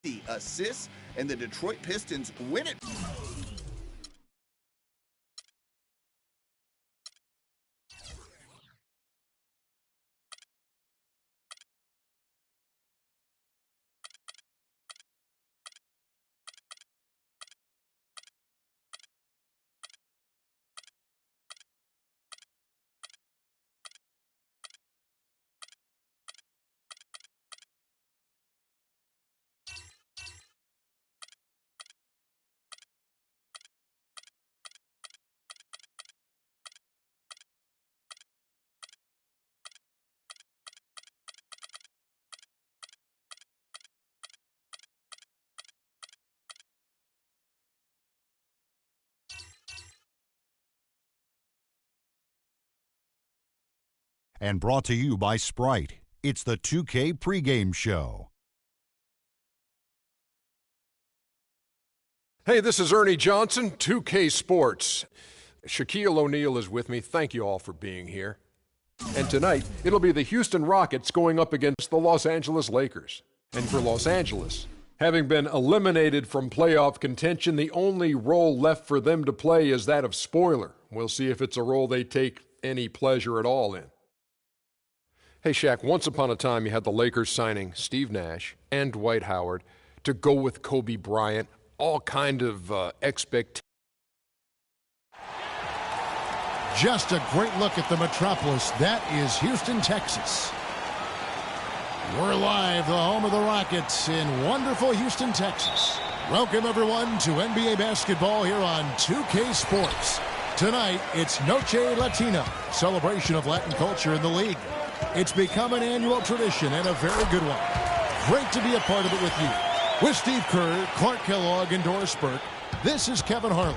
The assists, and the Detroit Pistons win it. And brought to you by Sprite. It's the 2K pregame show. Hey, this is Ernie Johnson, 2K Sports. Shaquille O'Neal is with me. Thank you all for being here. And tonight, it'll be the Houston Rockets going up against the Los Angeles Lakers. And for Los Angeles, having been eliminated from playoff contention, the only role left for them to play is that of spoiler. We'll see if it's a role they take any pleasure at all in. Hey, Shaq, once upon a time you had the Lakers signing Steve Nash and Dwight Howard to go with Kobe Bryant, all kind of expectations. Just a great look at the metropolis. That is Houston, Texas. We're live, the home of the Rockets in wonderful Houston, Texas. Welcome, everyone, to NBA basketball here on 2K Sports. Tonight, it's Noche Latina, celebration of Latin culture in the league. It's become an annual tradition and a very good one. Great to be a part of it with you. With Steve Kerr, Clark Kellogg, and Doris Burke, this is Kevin Harlan.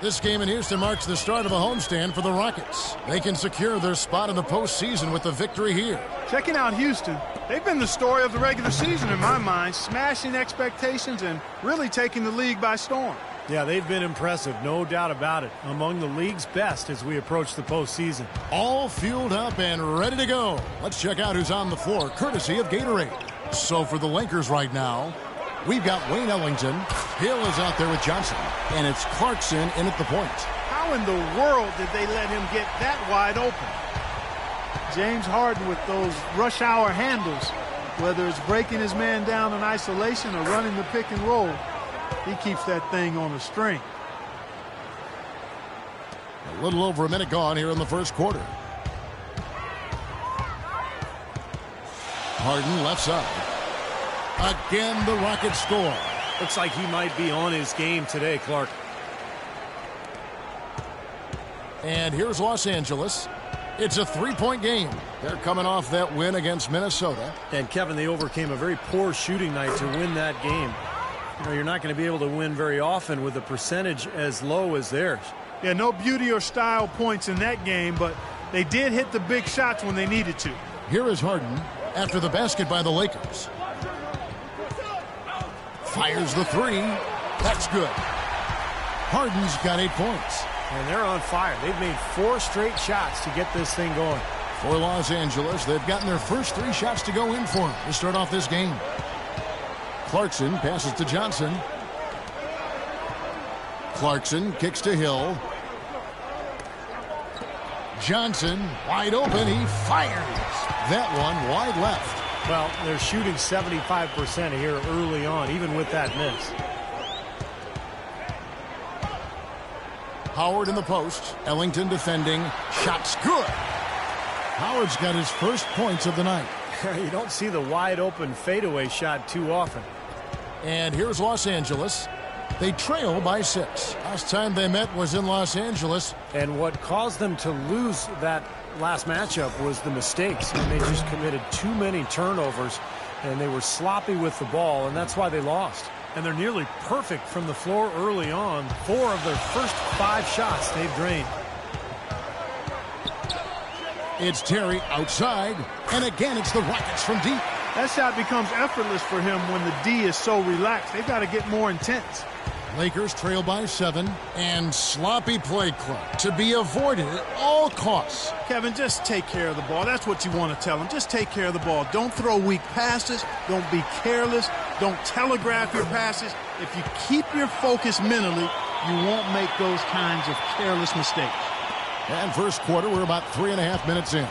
This game in Houston marks the start of a homestand for the Rockets. They can secure their spot in the postseason with the victory here. Checking out Houston, they've been the story of the regular season in my mind, smashing expectations and really taking the league by storm. Yeah, they've been impressive, no doubt about it. Among the league's best as we approach the postseason. All fueled up and ready to go. Let's check out who's on the floor, courtesy of Gatorade. So for the Lakers right now, we've got Wayne Ellington. Hill is out there with Johnson. And it's Clarkson in at the point. How in the world did they let him get that wide open? James Harden with those rush hour handles, whether it's breaking his man down in isolation or running the pick and roll, he keeps that thing on a string. A little over a minute gone here in the first quarter. Harden left side. Again, the Rockets score. Looks like he might be on his game today, Clark. And here's Los Angeles. It's a three-point game. They're coming off that win against Minnesota. And, Kevin, they overcame a very poor shooting night to win that game. You know, you're not going to be able to win very often with a percentage as low as theirs. Yeah, no beauty or style points in that game, but they did hit the big shots when they needed to. Here is Harden after the basket by the Lakers. Fires the three. That's good. Harden's got 8 points. And they're on fire. They've made 4 straight shots to get this thing going. For Los Angeles, they've gotten their first 3 shots to go in for them to start off this game. Clarkson passes to Johnson. Clarkson kicks to Hill. Johnson wide open. He fires. That one wide left. Well, they're shooting 75% here early on, even with that miss. Howard in the post. Ellington defending. Shot's good. Howard's got his first points of the night. You don't see the wide open fadeaway shot too often. And here's Los Angeles. They trail by 6. Last time they met was in Los Angeles. And what caused them to lose that last matchup was the mistakes. And they just committed too many turnovers, and they were sloppy with the ball, and that's why they lost. And they're nearly perfect from the floor early on. 4 of their first 5 shots they've drained. It's Terry outside, and again it's the Rockets from deep. That shot becomes effortless for him when the D is so relaxed. They've got to get more intense. Lakers trail by 7, and sloppy play clock to be avoided at all costs. Kevin, just take care of the ball. That's what you want to tell them. Just take care of the ball. Don't throw weak passes. Don't be careless. Don't telegraph your passes. If you keep your focus mentally, you won't make those kinds of careless mistakes. And first quarter, we're about 3.5 minutes in.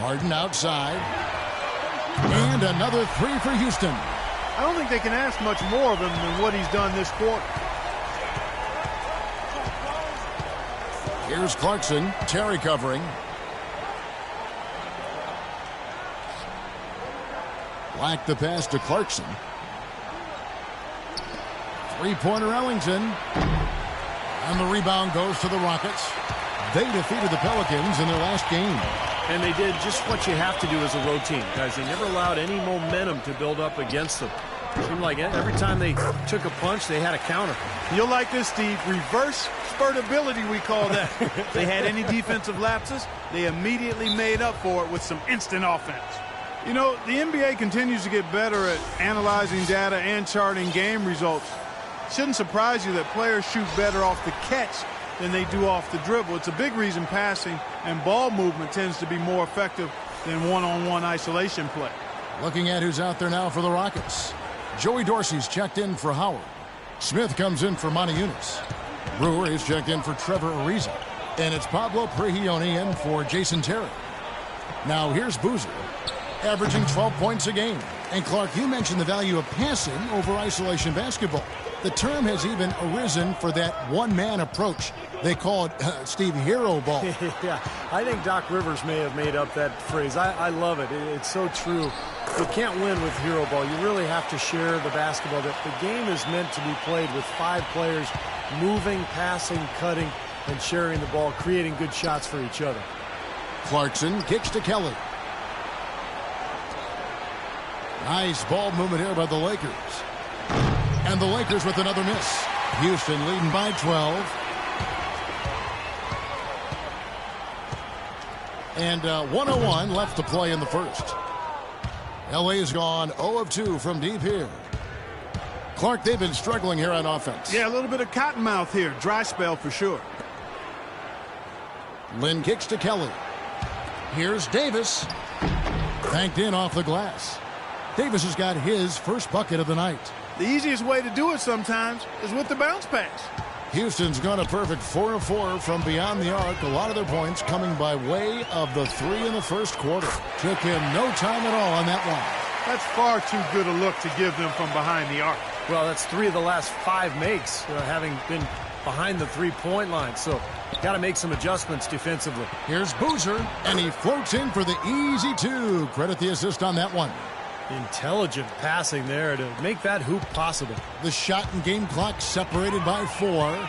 Harden outside. And another 3 for Houston. I don't think they can ask much more of him than what he's done this quarter. Here's Clarkson. Terry covering. Black the pass to Clarkson. Three-pointer Ellington. And the rebound goes to the Rockets. They defeated the Pelicans in their last game. And they did just what you have to do as a road team, guys. They never allowed any momentum to build up against them. It seemed like every time they took a punch, they had a counter. You'll like this, Steve. Reverse spurtability, we call that. They had any defensive lapses, they immediately made up for it with some instant offense. You know, the NBA continues to get better at analyzing data and charting game results. Shouldn't surprise you that players shoot better off the catch than they do off the dribble. It's a big reason passing and ball movement tends to be more effective than one-on-one isolation play. Looking at who's out there now for the Rockets. Joey Dorsey's checked in for Howard. Smith comes in for Monty Eunice. Brewer is checked in for Trevor Ariza. And it's Pablo Prigioni in for Jason Terry. Now here's Boozer, averaging 12 points a game. And Clark, you mentioned the value of passing over isolation basketball. The term has even arisen for that one-man approach. They call it, Steve, hero ball. Yeah, I think Doc Rivers may have made up that phrase. I love it. It's so true. You can't win with hero ball. You really have to share the basketball. The game is meant to be played with 5 players moving, passing, cutting, and sharing the ball, creating good shots for each other. Clarkson kicks to Kelly. Nice ball movement here by the Lakers. And the Lakers with another miss. Houston leading by 12. And 101 left to play in the first. LA has gone 0 of 2 from deep here. Clark, they've been struggling here on offense. Yeah, a little bit of cottonmouth here. Dry spell for sure. Lynn kicks to Kelly. Here's Davis. Banked in off the glass. Davis has got his first bucket of the night. The easiest way to do it sometimes is with the bounce pass. Houston's gone a perfect 4 of 4 from beyond the arc. A lot of their points coming by way of the 3 in the first quarter. Took him no time at all on that one. That's far too good a look to give them from behind the arc. Well, that's 3 of the last 5 makes, having been behind the three-point line. So, got to make some adjustments defensively. Here's Boozer, and he floats in for the easy 2. Credit the assist on that one. Intelligent passing there to make that hoop possible. The shot and game clock separated by 4.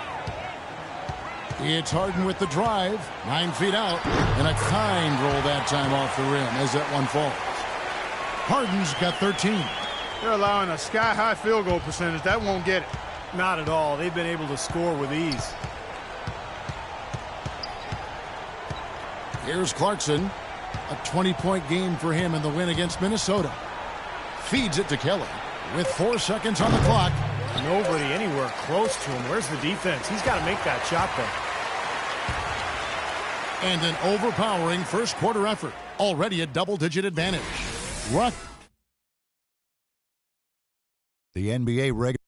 It's Harden with the drive. 9 feet out. And a kind roll that time off the rim as that one falls. Harden's got 13. They're allowing a sky-high field goal percentage. That won't get it. Not at all. They've been able to score with ease. Here's Clarkson. A 20-point game for him in the win against Minnesota. Feeds it to Kelly with 4 seconds on the clock. Nobody anywhere close to him. Where's the defense? He's got to make that shot, though. And an overpowering first quarter effort. Already a double-digit advantage. Rock. The NBA regular.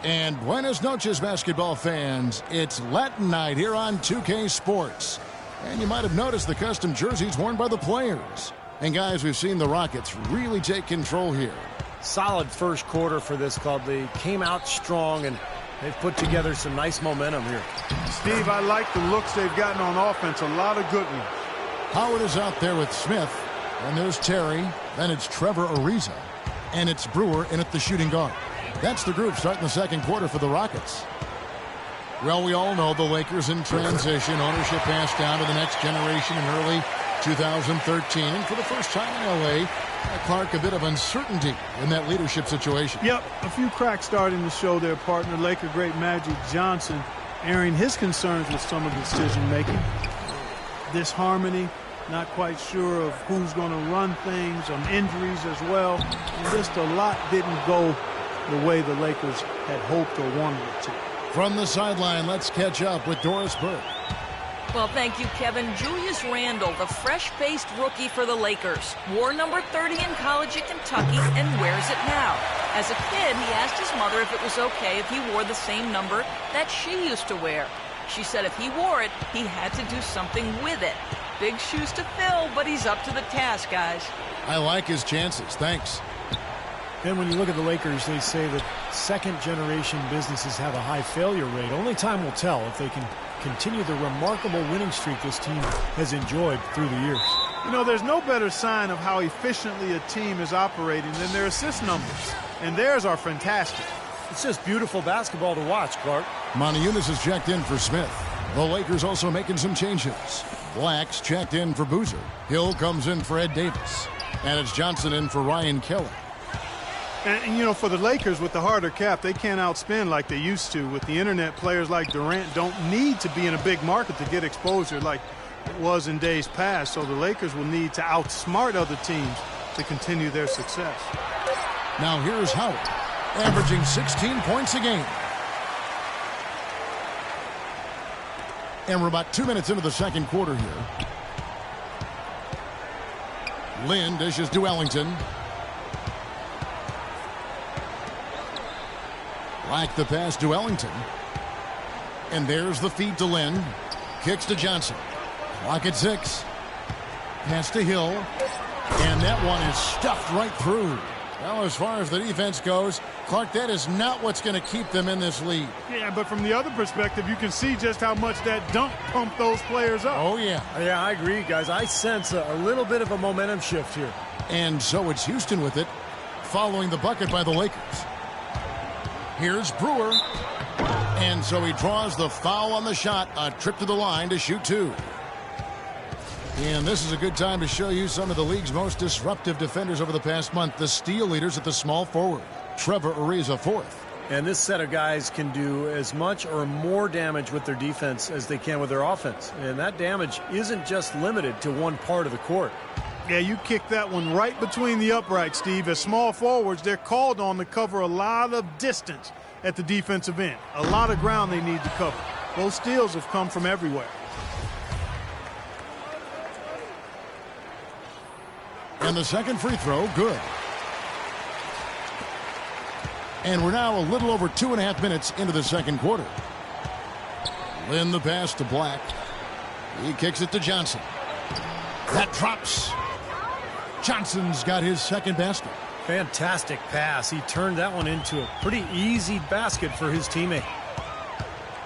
And buenas noches, basketball fans. It's Latin night here on 2K Sports. And you might have noticed the custom jerseys worn by the players. And guys, we've seen the Rockets really take control here. Solid first quarter for this club. They came out strong, and they've put together some nice momentum here. Steve, I like the looks they've gotten on offense. A lot of good ones. Howard is out there with Smith. And there's Terry. Then it's Trevor Ariza. And it's Brewer in at the shooting guard. That's the group starting the second quarter for the Rockets. Well, we all know the Lakers in transition. Ownership passed down to the next generation in early 2013. And for the first time in L.A., Clark, a bit of uncertainty in that leadership situation. Yep, a few cracks starting to show their partner, Laker great Magic Johnson, airing his concerns with some of the decision-making. Disharmony, Not quite sure of who's going to run things, some injuries as well. And just a lot didn't go the way the Lakers had hoped or wanted it to. From the sideline, let's catch up with Doris Burke. Well, thank you, Kevin. Julius Randle, the fresh-faced rookie for the Lakers, wore number 30 in college at Kentucky and wears it now. As a kid, he asked his mother if it was okay if he wore the same number that she used to wear. She said if he wore it, he had to do something with it. Big shoes to fill, but he's up to the task, guys. I like his chances. Thanks. And when you look at the Lakers, they say that second-generation businesses have a high failure rate. Only time will tell if they can continue the remarkable winning streak this team has enjoyed through the years. You know, there's no better sign of how efficiently a team is operating than their assist numbers. And theirs are fantastic. It's just beautiful basketball to watch, Clark. Moniunas is checked in for Smith. The Lakers also making some changes. Black's checked in for Boozer. Hill comes in for Ed Davis. And it's Johnson in for Ryan Kelly. And, you know, for the Lakers, with the harder cap, they can't outspend like they used to. With the internet, players like Durant don't need to be in a big market to get exposure like it was in days past. So the Lakers will need to outsmart other teams to continue their success. Now here's Howard, averaging 16 points a game. And we're about 2 minutes into the second quarter here. Lynn dishes to Ellington. Like the pass to Ellington. And there's the feed to Lynn. Kicks to Johnson. Clock at 6. Pass to Hill. And that one is stuffed right through. Well, as far as the defense goes, Clark, that is not what's going to keep them in this lead. Yeah, but from the other perspective, you can see just how much that dunk pumped those players up. Oh, yeah. Yeah, I agree, guys. I sense a little bit of a momentum shift here. And so it's Houston with it, following the bucket by the Lakers. Here's Brewer. And so he draws the foul on the shot, a trip to the line to shoot 2. And this is a good time to show you some of the league's most disruptive defenders over the past month. The steal leaders at the small forward. Trevor Ariza, 4th. And this set of guys can do as much or more damage with their defense as they can with their offense. And that damage isn't just limited to one part of the court. Yeah, you kicked that one right between the uprights, Steve. As small forwards, they're called on to cover a lot of distance at the defensive end. A lot of ground they need to cover. Those steals have come from everywhere. And the second free throw, good. And we're now a little over 2.5 minutes into the second quarter. Lynn the pass to Black. He kicks it to Johnson. That drops. Johnson's got his second basket. Fantastic pass. He turned that one into a pretty easy basket for his teammate.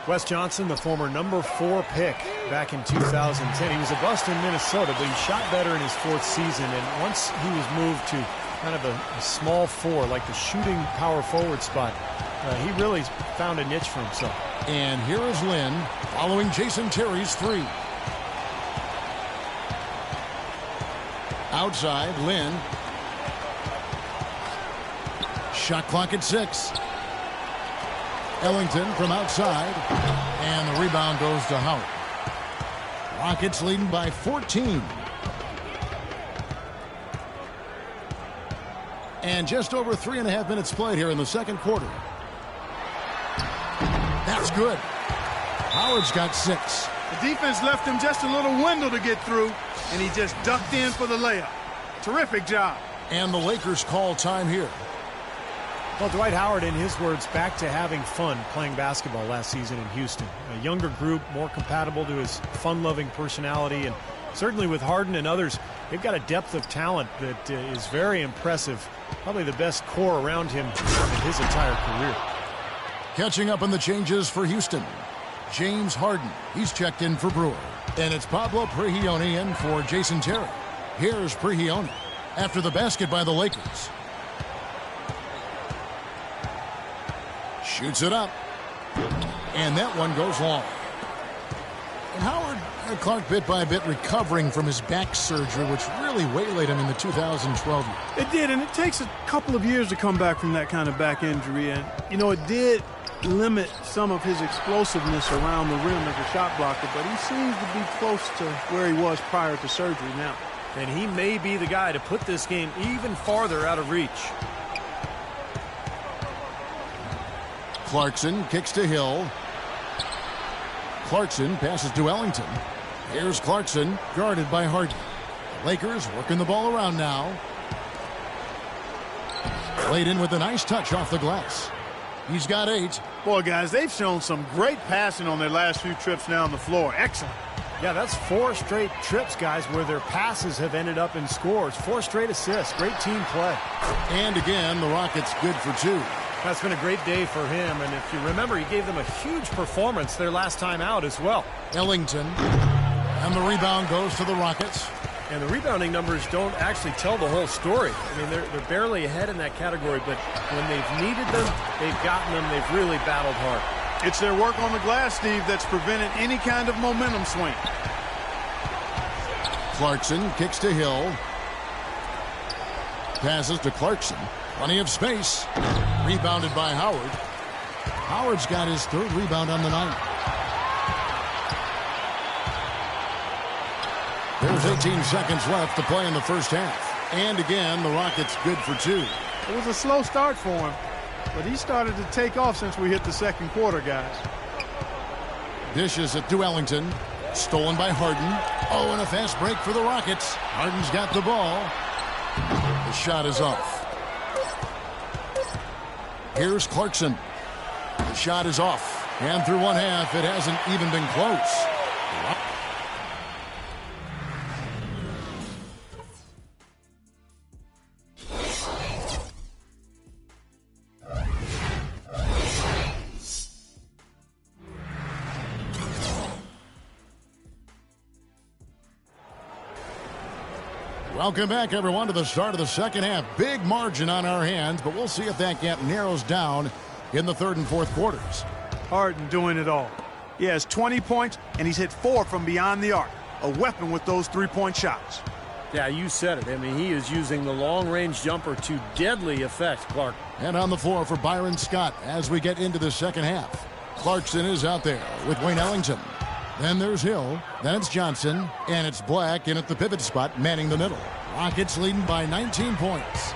Wes Johnson, the former number 4 pick back in 2010. He was a bust in Minnesota, but he shot better in his 4th season. And once he was moved to kind of a small 4, like the shooting power forward spot, he really found a niche for himself. And here is Lynn following Jason Terry's 3. Outside, Lynn. Shot clock at 6. Ellington from outside. And the rebound goes to Howard. Rockets leading by 14. And just over 3.5 minutes played here in the second quarter. That's good. Howard's got 6. The defense left him just a little window to get through, and he just ducked in for the layup. Terrific job. And the Lakers call time here. Well, Dwight Howard, in his words, back to having fun playing basketball last season in Houston. A younger group, more compatible to his fun-loving personality, and certainly with Harden and others, they've got a depth of talent that is very impressive. Probably the best core around him in his entire career. Catching up on the changes for Houston. James Harden, he's checked in for Brewer. And it's Pablo Prigioni in for Jason Terry. Here's Prigioni after the basket by the Lakers. Shoots it up. And that one goes long. And Howard, Clark, bit by bit recovering from his back surgery, which really waylaid him in the 2012 year. It did, and it takes a couple of years to come back from that kind of back injury. And, you know, it did limit some of his explosiveness around the rim as a shot blocker, but he seems to be close to where he was prior to surgery now. And he may be the guy to put this game even farther out of reach. Clarkson kicks to Hill. Clarkson passes to Ellington. Here's Clarkson, guarded by Harden. Lakers working the ball around now. Played in with a nice touch off the glass. He's got 8. Boy, guys, they've shown some great passing on their last few trips down the floor. Excellent. Yeah, that's 4 straight trips, guys, where their passes have ended up in scores. 4 straight assists. Great team play. And again, the Rockets good for 2. That's been a great day for him, and if you remember, he gave them a huge performance their last time out as well. Ellington, and the rebound goes to the Rockets. And the rebounding numbers don't actually tell the whole story. I mean, they're barely ahead in that category, but when they've needed them, they've gotten them. They've really battled hard. It's their work on the glass, Steve, that's prevented any kind of momentum swing. Clarkson kicks to Hill. Passes to Clarkson. Plenty of space. Rebounded by Howard. Howard's got his 3rd rebound on the night. There's 18 seconds left to play in the first half. And again, the Rockets good for 2. It was a slow start for him, but he started to take off since we hit the second quarter, guys. Dishes it to Ellington. Stolen by Harden. Oh, and a fast break for the Rockets. Harden's got the ball. The shot is off. Here's Clarkson. The shot is off. And through one half, it hasn't even been close. Welcome back, everyone, to the start of the second half. Big margin on our hands, but we'll see if that gap narrows down in the 3rd and 4th quarters. Harden doing it all. He has 20 points, and he's hit 4 from beyond the arc. A weapon with those 3-point shots. Yeah, you said it. I mean, he is using the long-range jumper to deadly effect, Clark. And on the floor for Byron Scott as we get into the second half. Clarkson is out there with Wayne Ellington. Then there's Hill, then it's Johnson, and it's Black in at the pivot spot, manning the middle. Rockets leading by 19 points.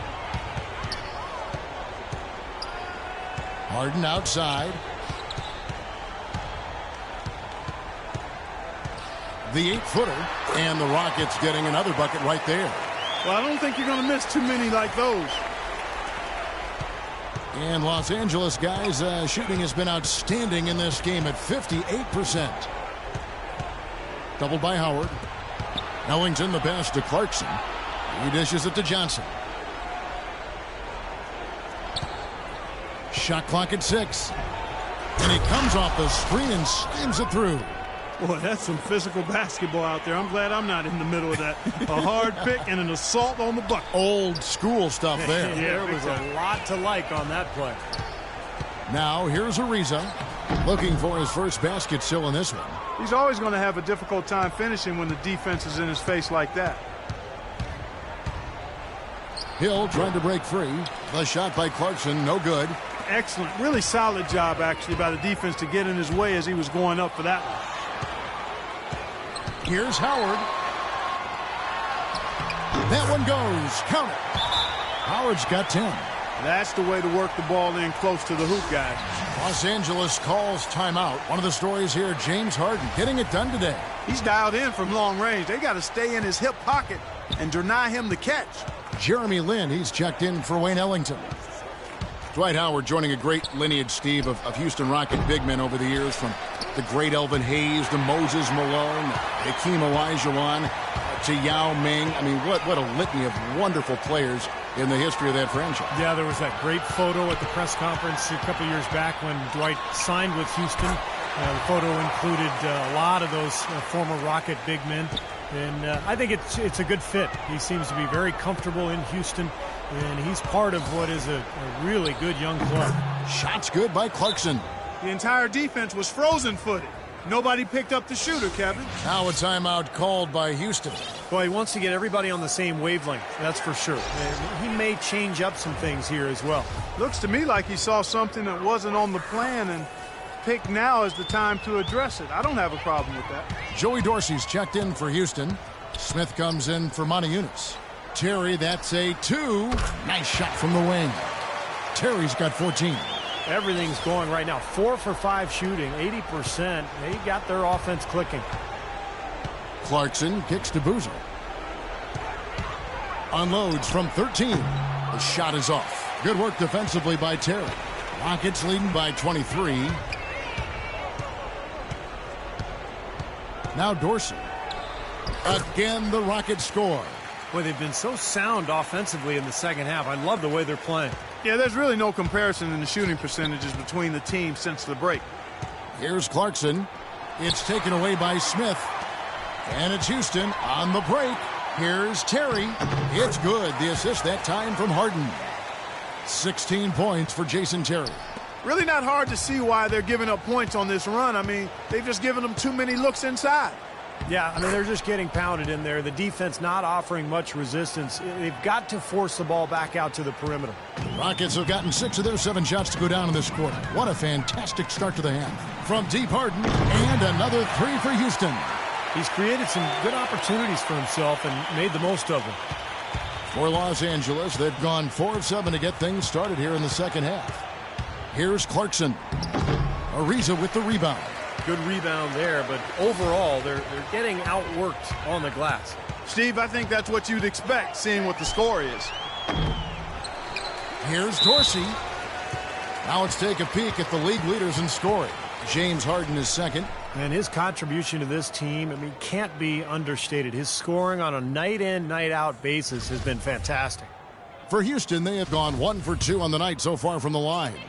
Harden outside. The 8-footer, and the Rockets getting another bucket right there. Well, I don't think you're going to miss too many like those. And Los Angeles, guys, shooting has been outstanding in this game at 58%. Doubled by Howard. Ellington, the pass to Clarkson. He dishes it to Johnson. Shot clock at 6. And he comes off the screen and slams it through. Boy, that's some physical basketball out there. I'm glad I'm not in the middle of that. A hard pick and an assault on the bucket. Old school stuff there. Yeah, there was a lot to like on that play. Now, here's Ariza. Looking for his first basket still in this one. He's always going to have a difficult time finishing when the defense is in his face like that. Hill trying to break free. The shot by Clarkson, no good. Excellent. Really solid job, actually, by the defense to get in his way as he was going up for that one. Here's Howard. That one goes. Count it. Howard's got 10. That's the way to work the ball in close to the hoop, guys. Los Angeles calls timeout. One of the stories here, James Harden getting it done today. He's dialed in from long range. They got to stay in his hip pocket and deny him the catch. Jeremy Lin, he's checked in for Wayne Ellington. Dwight Howard joining a great lineage, Steve, of Houston Rocket big men over the years, from the great Elvin Hayes to Moses Malone, Hakeem Olajuwon to Yao Ming. I mean, what a litany of wonderful players in the history of that franchise. Yeah, there was that great photo at the press conference a couple years back when Dwight signed with Houston. The photo included a lot of those former Rocket big men. And I think it's a good fit. He seems to be very comfortable in Houston, and he's part of what is a really good young club. Shots good by Clarkson. The entire defense was frozen-footed. Nobody picked up the shooter, Kevin. Now a timeout called by Houston. Well, he wants to get everybody on the same wavelength, that's for sure. And he may change up some things here as well. Looks to me like he saw something that wasn't on the plan and picked now is the time to address it. I don't have a problem with that. Joey Dorsey's checked in for Houston. Smith comes in for Monty Eunice. Terry, that's a 2. Nice shot from the wing. Terry's got 14. Everything's going right now. 4 for 5 shooting, 80%. They got their offense clicking. Clarkson kicks to Boozer. Unloads from 13. The shot is off. Good work defensively by Terry. Rockets leading by 23. Now Dorsey. Again, the Rockets score. Boy, they've been so sound offensively in the second half. I love the way they're playing. Yeah, there's really no comparison in the shooting percentages between the teams since the break. Here's Clarkson. It's taken away by Smith. And it's Houston on the break. Here's Terry. It's good. The assist that time from Harden. 16 points for Jason Terry. Really not hard to see why they're giving up points on this run. I mean, they've just given them too many looks inside. Yeah, I mean, they're just getting pounded in there. The defense not offering much resistance. They've got to force the ball back out to the perimeter. Rockets have gotten 6 of their 7 shots to go down in this quarter. What a fantastic start to the half. From deep, Harden, and another 3 for Houston. He's created some good opportunities for himself and made the most of them. For Los Angeles, they've gone 4 of 7 to get things started here in the second half. Here's Clarkson. Ariza with the rebound. Good rebound there, but overall, they're getting outworked on the glass. Steve, I think that's what you'd expect, seeing what the score is. Here's Dorsey. Now let's take a peek at the league leaders in scoring. James Harden is second. And his contribution to this team, I mean, can't be understated. His scoring on a night-in, night-out basis has been fantastic. For Houston, they have gone 1 for 2 on the night so far from the line.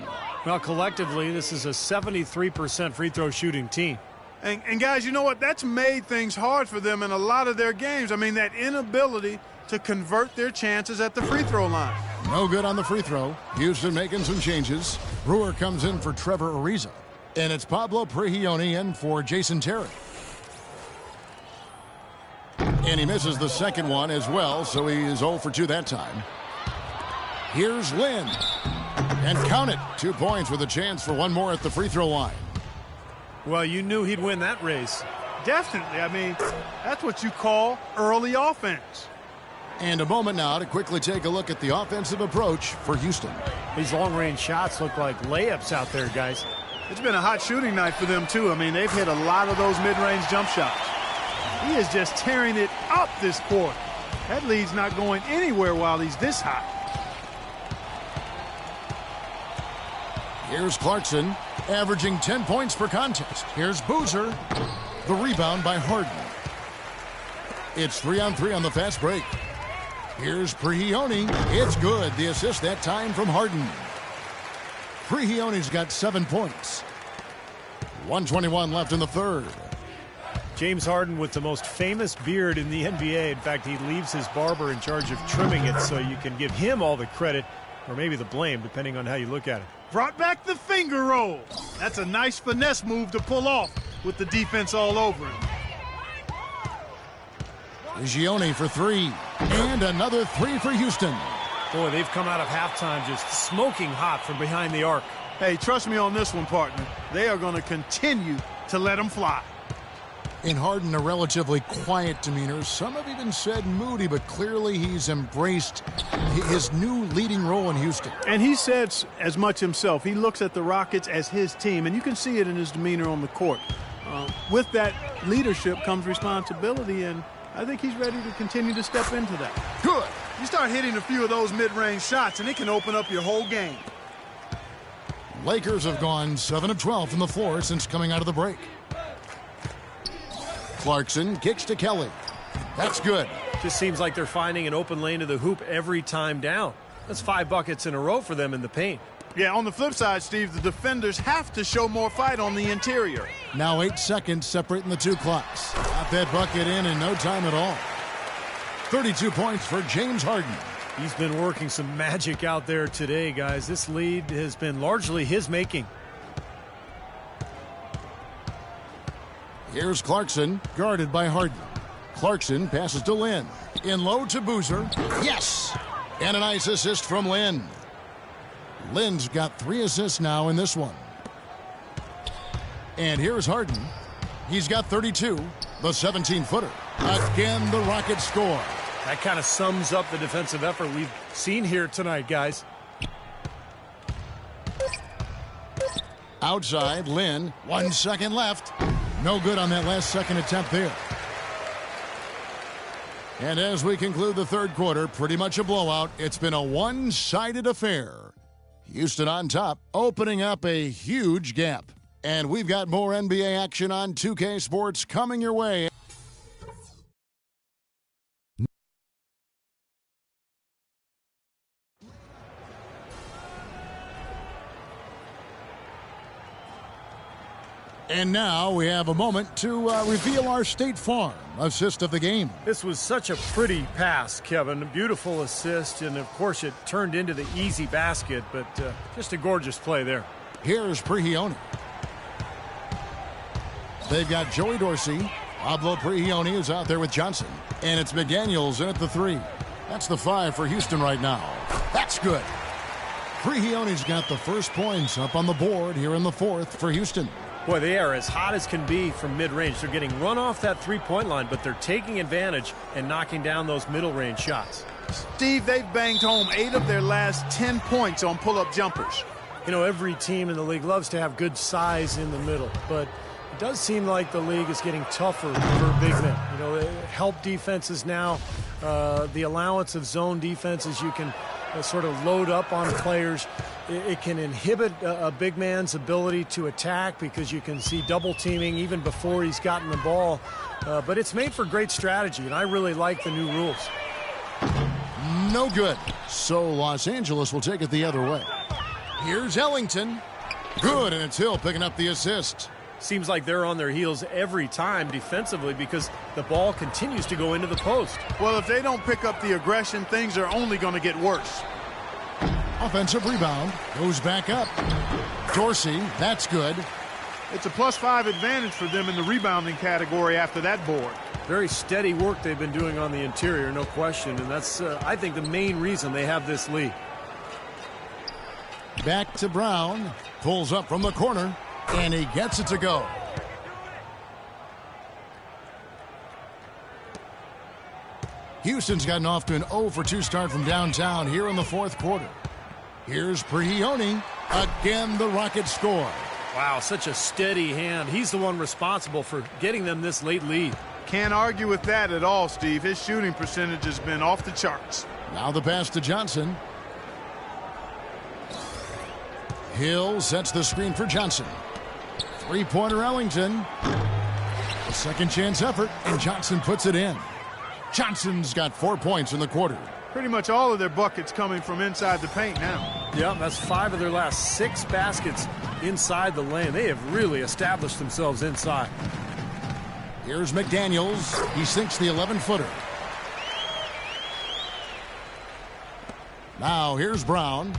Well, collectively, this is a 73% free throw shooting team. And guys, you know what? That's made things hard for them in a lot of their games. I mean, that inability to convert their chances at the free throw line. No good on the free throw. Houston making some changes. Brewer comes in for Trevor Ariza. And it's Pablo Prigioni in for Jason Terry. And he misses the second one as well, so he is 0 for 2 that time. Here's Lynn. And count it. 2 points with a chance for one more at the free throw line. Well, you knew he'd win that race. Definitely. I mean, that's what you call early offense. And a moment now to quickly take a look at the offensive approach for Houston. These long-range shots look like layups out there, guys. It's been a hot shooting night for them, too. I mean, they've hit a lot of those mid-range jump shots. He is just tearing it up this quarter. That lead's not going anywhere while he's this hot. Here's Clarkson, averaging 10 points per contest. Here's Boozer. The rebound by Harden. It's 3-on-3 on the fast break. Here's Prigioni. It's good. The assist that time from Harden. Prigioni's got 7 points. 1:21 left in the third. James Harden with the most famous beard in the NBA. In fact, he leaves his barber in charge of trimming it, so you can give him all the credit, or maybe the blame, depending on how you look at it. Brought back the finger roll. That's a nice finesse move to pull off with the defense all over him. Prigioni for 3. And another 3 for Houston. Boy, they've come out of halftime just smoking hot from behind the arc. Hey, trust me on this one, partner. They are going to continue to let them fly. In Harden, a relatively quiet demeanor. Some have even said moody, but clearly he's embraced his new leading role in Houston. And he said as much himself. He looks at the Rockets as his team, and you can see it in his demeanor on the court. With that leadership comes responsibility, and I think he's ready to continue to step into that. Good. You start hitting a few of those mid-range shots, and it can open up your whole game. Lakers have gone 7 of 12 from the floor since coming out of the break. Clarkson kicks to Kelly. That's good. Just seems like they're finding an open lane to the hoop every time down. That's 5 buckets in a row for them in the paint. Yeah, on the flip side, Steve, the defenders have to show more fight on the interior. Now 8 seconds separating the 2 clocks. Got that bucket in no time at all. 32 points for James Harden. He's been working some magic out there today, guys. This lead has been largely his making. Here's Clarkson, guarded by Harden. Clarkson passes to Lynn. In low to Boozer. Yes! And a nice assist from Lynn. Lynn's got 3 assists now in this one. And here's Harden. He's got 32. The 17-footer. Again, the Rockets score. That kind of sums up the defensive effort we've seen here tonight, guys. Outside, Lynn. 1 second left. No good on that last second attempt there. And as we conclude the third quarter, pretty much a blowout. It's been a one-sided affair. Houston on top, opening up a huge gap. And we've got more NBA action on 2K Sports coming your way. And now we have a moment to reveal our State Farm assist of the game. This was such a pretty pass, Kevin. A beautiful assist, and of course it turned into the easy basket, but just a gorgeous play there. Here's Prigioni. They've got Joey Dorsey. Pablo Prigioni is out there with Johnson. And it's McDaniels in at the 3. That's the 5 for Houston right now. That's good. Prigioni's got the first points up on the board here in the 4th for Houston. Boy, they are as hot as can be from mid-range. They're getting run off that three-point line, but they're taking advantage and knocking down those middle-range shots. Steve, they've banged home 8 of their last 10 points on pull-up jumpers. You know, every team in the league loves to have good size in the middle, but it does seem like the league is getting tougher for big men. You know, help defenses now, the allowance of zone defenses, you can sort of load up on players. It can inhibit a big man's ability to attack because you can see double teaming even before he's gotten the ball. But it's made for great strategy, and I really like the new rules. No good. So Los Angeles will take it the other way. Here's Ellington. Good, and it's Hill picking up the assist. Seems like they're on their heels every time defensively because the ball continues to go into the post. Well, if they don't pick up the aggression, things are only going to get worse. Offensive rebound. Goes back up. Dorsey, that's good. It's a +5 advantage for them in the rebounding category after that board. Very steady work they've been doing on the interior, no question. And that's, I think, the main reason they have this lead. Back to Brown. Pulls up from the corner. And he gets it to go. Houston's gotten off to an 0-for-2 start from downtown here in the 4th quarter. Here's Prigioni. Again, the Rockets score. Wow, such a steady hand. He's the one responsible for getting them this late lead. Can't argue with that at all, Steve. His shooting percentage has been off the charts. Now the pass to Johnson. Hill sets the screen for Johnson. Three-pointer Ellington. A second chance effort, and Johnson puts it in. Johnson's got 4 points in the quarter. Pretty much all of their buckets coming from inside the paint now. Yeah, that's 5 of their last 6 baskets inside the lane. They have really established themselves inside. Here's McDaniels. He sinks the 11-footer. Now here's Brown.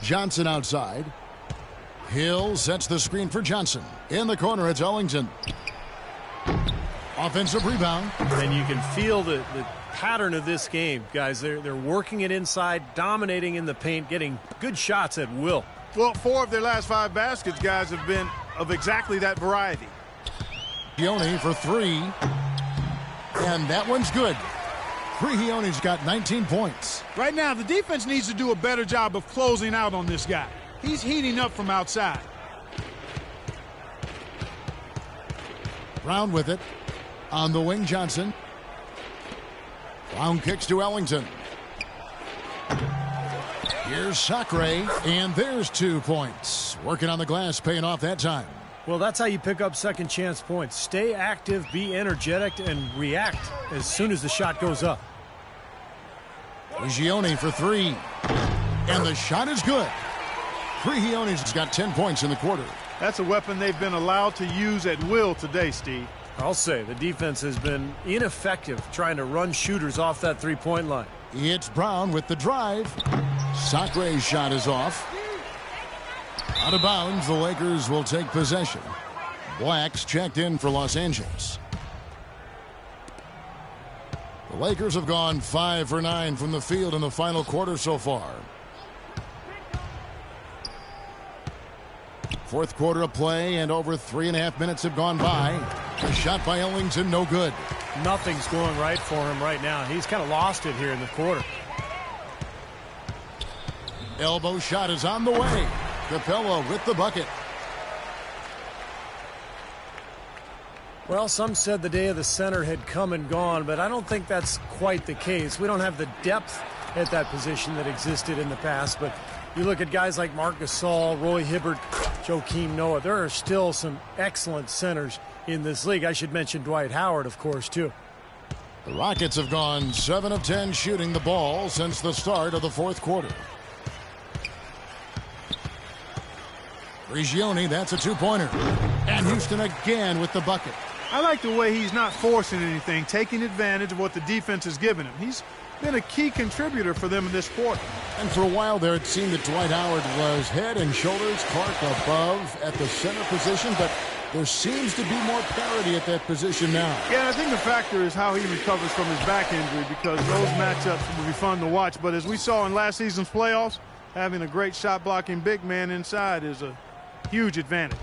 Johnson outside. Hill sets the screen for Johnson. In the corner, it's Ellington. Offensive rebound. And you can feel the pattern of this game, guys. They're working it inside, dominating in the paint, getting good shots at will. Well, 4 of their last 5 baskets, guys, have been of exactly that variety. Prigioni for 3. And that one's good. Prigioni's got 19 points. Right now, the defense needs to do a better job of closing out on this guy. He's heating up from outside. Brown with it. On the wing, Johnson. Brown kicks to Ellington. Here's Sacre, and there's 2 points. Working on the glass, paying off that time. Well, that's how you pick up second chance points. Stay active, be energetic, and react as soon as the shot goes up. Prigioni for 3. And the shot is good. Prigioni's got 10 points in the quarter. That's a weapon they've been allowed to use at will today, Steve. I'll say the defense has been ineffective trying to run shooters off that three-point line. It's Brown with the drive. Sacre's shot is off. Out of bounds, the Lakers will take possession. Black's checked in for Los Angeles. The Lakers have gone 5 for 9 from the field in the final quarter so far. Fourth quarter of play, and over 3.5 minutes have gone by. A shot by Ellington, no good. Nothing's going right for him right now. He's kind of lost it here in the quarter. Elbow shot is on the way. Capella with the bucket. Well, some said the day of the center had come and gone, but I don't think that's quite the case. We don't have the depth at that position that existed in the past, but you look at guys like Marc Gasol, Roy Hibbert, Joakim Noah. There are still some excellent centers in this league. I should mention Dwight Howard, of course, too. The Rockets have gone 7 of 10 shooting the ball since the start of the fourth quarter. Prigioni, that's a two-pointer. And Houston again with the bucket. I like the way he's not forcing anything, taking advantage of what the defense has given him. He's been a key contributor for them in this quarter. And for a while there, it seemed that Dwight Howard was head and shoulders Clark above at the center position, but there seems to be more parity at that position now. Yeah, I think the factor is how he recovers from his back injury, because those matchups will be fun to watch. But as we saw in last season's playoffs, having a great shot-blocking big man inside is a huge advantage.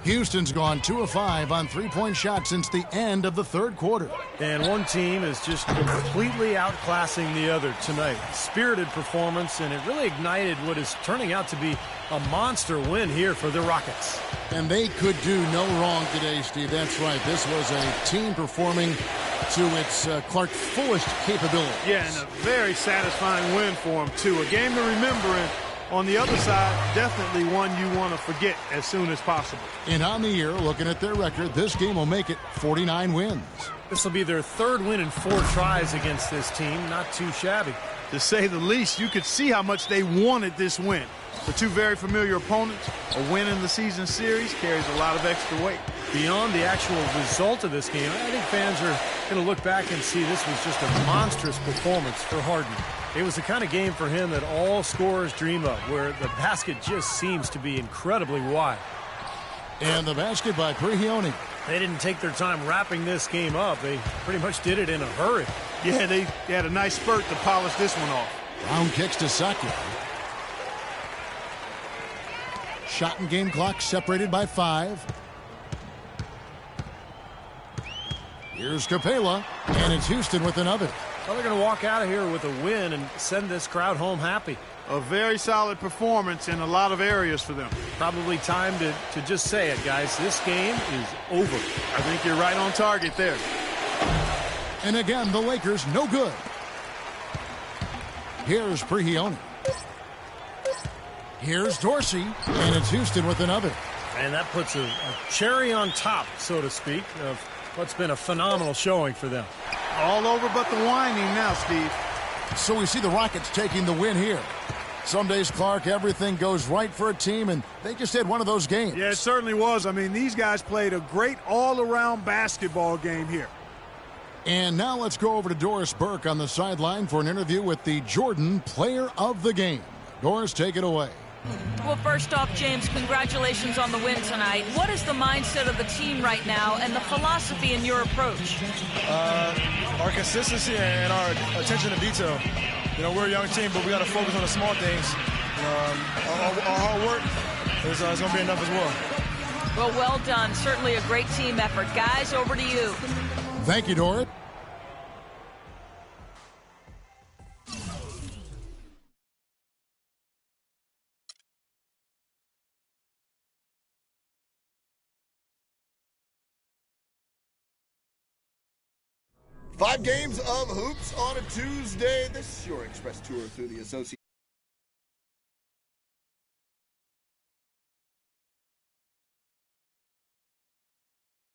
Houston's gone 2 of 5 on three-point shots since the end of the third quarter. And one team is just completely outclassing the other tonight. Spirited performance, and it really ignited what is turning out to be a monster win here for the Rockets. And they could do no wrong today, Steve. That's right. This was a team performing to its Clark fullest capability. Yeah, and a very satisfying win for him, too. A game to remember, and on the other side, definitely one you want to forget as soon as possible. And on the year, looking at their record, this game will make it 49 wins. This will be their third win in 4 tries against this team. Not too shabby. To say the least, you could see how much they wanted this win. For two very familiar opponents, a win in the season series carries a lot of extra weight. Beyond the actual result of this game, I think fans are going to look back and see this was just a monstrous performance for Harden. It was the kind of game for him that all scorers dream of, where the basket just seems to be incredibly wide. And the basket by Prigioni. They didn't take their time wrapping this game up. They pretty much did it in a hurry. Yeah, they had a nice spurt to polish this one off. Brown kicks to Sakia. Shot and game clock separated by 5. Here's Capella, and it's Houston with another. Well, they're going to walk out of here with a win and send this crowd home happy. A very solid performance in a lot of areas for them. Probably time to just say it, guys. This game is over. I think you're right on target there. And again, the Lakers no good. Here's Prigioni. Here's Dorsey, and it's Houston with another. And that puts a cherry on top, so to speak, of what's been a phenomenal showing for them. All over but the whining now, Steve. So we see the Rockets taking the win here. Some days, Clark, everything goes right for a team, and they just had one of those games. Yeah, it certainly was. I mean, these guys played a great all-around basketball game here. And now let's go over to Doris Burke on the sideline for an interview with the Jordan Player of the Game. Doris, take it away. Well, first off, James, congratulations on the win tonight. What is the mindset of the team right now and the philosophy in your approach? Our consistency and our attention to detail. You know, we're a young team, but we got to focus on the small things. Our hard work is going to be enough as well. Well done. Certainly a great team effort. Guys, over to you. Thank you, Doris. Five games of hoops on a Tuesday. This is your Express tour through the association.